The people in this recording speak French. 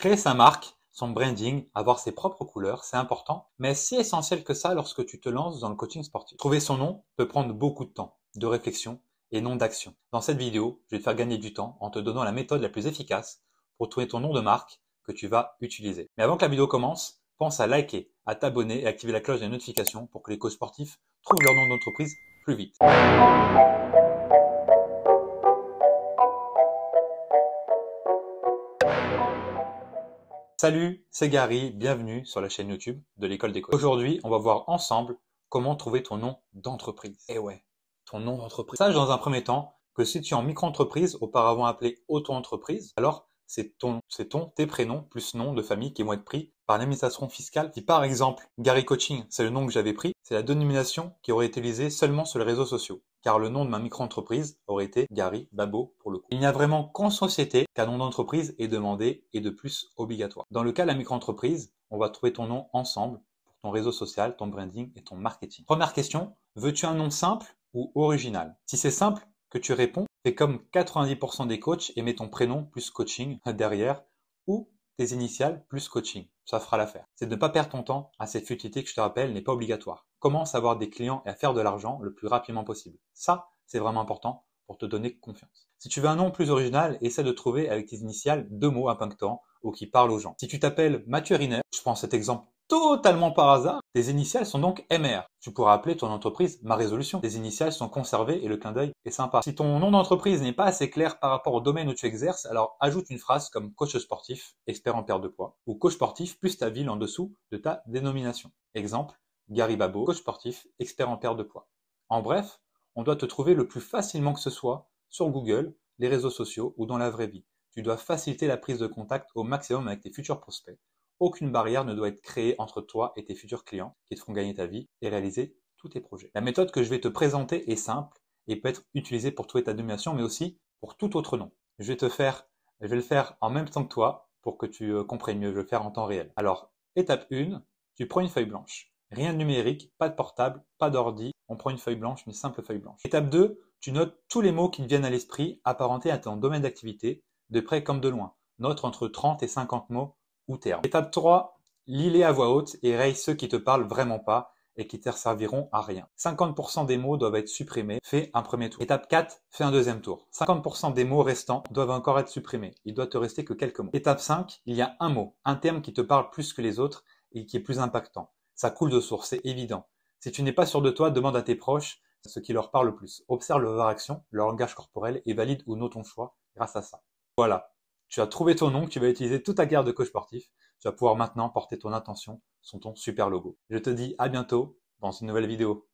Créer sa marque, son branding, avoir ses propres couleurs, c'est important, mais si essentiel que ça lorsque tu te lances dans le coaching sportif. Trouver son nom peut prendre beaucoup de temps, de réflexion et non d'action. Dans cette vidéo, je vais te faire gagner du temps en te donnant la méthode la plus efficace pour trouver ton nom de marque que tu vas utiliser. Mais avant que la vidéo commence, pense à liker, à t'abonner et activer la cloche des notifications pour que les coachs sportifs trouvent leur nom d'entreprise plus vite. Salut, c'est Gary, bienvenue sur la chaîne YouTube de l'école des coachs. Aujourd'hui, on va voir ensemble comment trouver ton nom d'entreprise. Eh ouais, ton nom d'entreprise. Sache dans un premier temps que si tu es en micro-entreprise, auparavant appelée auto-entreprise, alors tes prénoms plus nom de famille qui vont être pris par l'administration fiscale. Si par exemple, Gary Coaching, c'est le nom que j'avais pris, c'est la dénomination qui aurait été utilisée seulement sur les réseaux sociaux, car le nom de ma micro-entreprise aurait été Gary Babo pour le coup. Il n'y a vraiment qu'en société qu'un nom d'entreprise est demandé et de plus obligatoire. Dans le cas de la micro-entreprise, on va trouver ton nom ensemble pour ton réseau social, ton branding et ton marketing. Première question, veux-tu un nom simple ou original? Si c'est simple, que tu réponds, fais comme 90% des coachs et mets ton prénom plus coaching derrière ou tes initiales plus coaching. Ça fera l'affaire. C'est de ne pas perdre ton temps à cette futilité que je te rappelle n'est pas obligatoire. Commence à avoir des clients et à faire de l'argent le plus rapidement possible. Ça, c'est vraiment important pour te donner confiance. Si tu veux un nom plus original, essaie de trouver avec tes initiales 2 mots impactants ou qui parlent aux gens. Si tu t'appelles Mathieu Riner, je prends cet exemple totalement par hasard, tes initiales sont donc MR. Tu pourras appeler ton entreprise Ma Résolution. Tes initiales sont conservées et le clin d'œil est sympa. Si ton nom d'entreprise n'est pas assez clair par rapport au domaine où tu exerces, alors ajoute une phrase comme coach sportif, expert en perte de poids, ou coach sportif plus ta ville en dessous de ta dénomination. Exemple, Gary Babo, coach sportif, expert en perte de poids. En bref, on doit te trouver le plus facilement que ce soit sur Google, les réseaux sociaux ou dans la vraie vie. Tu dois faciliter la prise de contact au maximum avec tes futurs prospects. Aucune barrière ne doit être créée entre toi et tes futurs clients qui te feront gagner ta vie et réaliser tous tes projets. La méthode que je vais te présenter est simple et peut être utilisée pour trouver ta dénomination, mais aussi pour tout autre nom. Je vais le faire en même temps que toi pour que tu comprennes mieux. Je vais le faire en temps réel. Alors, étape 1, tu prends une feuille blanche. Rien de numérique, pas de portable, pas d'ordi. On prend une feuille blanche, une simple feuille blanche. Étape 2, tu notes tous les mots qui te viennent à l'esprit apparentés à ton domaine d'activité, de près comme de loin. Note entre 30 et 50 mots ou termes. Étape 3, lis-les à voix haute et raye ceux qui te parlent vraiment pas et qui te serviront à rien. 50% des mots doivent être supprimés. Fais un premier tour. Étape 4, fais un deuxième tour. 50% des mots restants doivent encore être supprimés. Il doit te rester que quelques mots. Étape 5, il y a un mot, un terme qui te parle plus que les autres et qui est plus impactant. Ça coule de source, c'est évident. Si tu n'es pas sûr de toi, demande à tes proches ce qui leur parle le plus. Observe leur réaction, leur langage corporel et valide ou non ton choix grâce à ça. Voilà. Tu as trouvé ton nom que tu vas utiliser toute ta carrière de coach sportif. Tu vas pouvoir maintenant porter ton attention sur ton super logo. Je te dis à bientôt dans une nouvelle vidéo.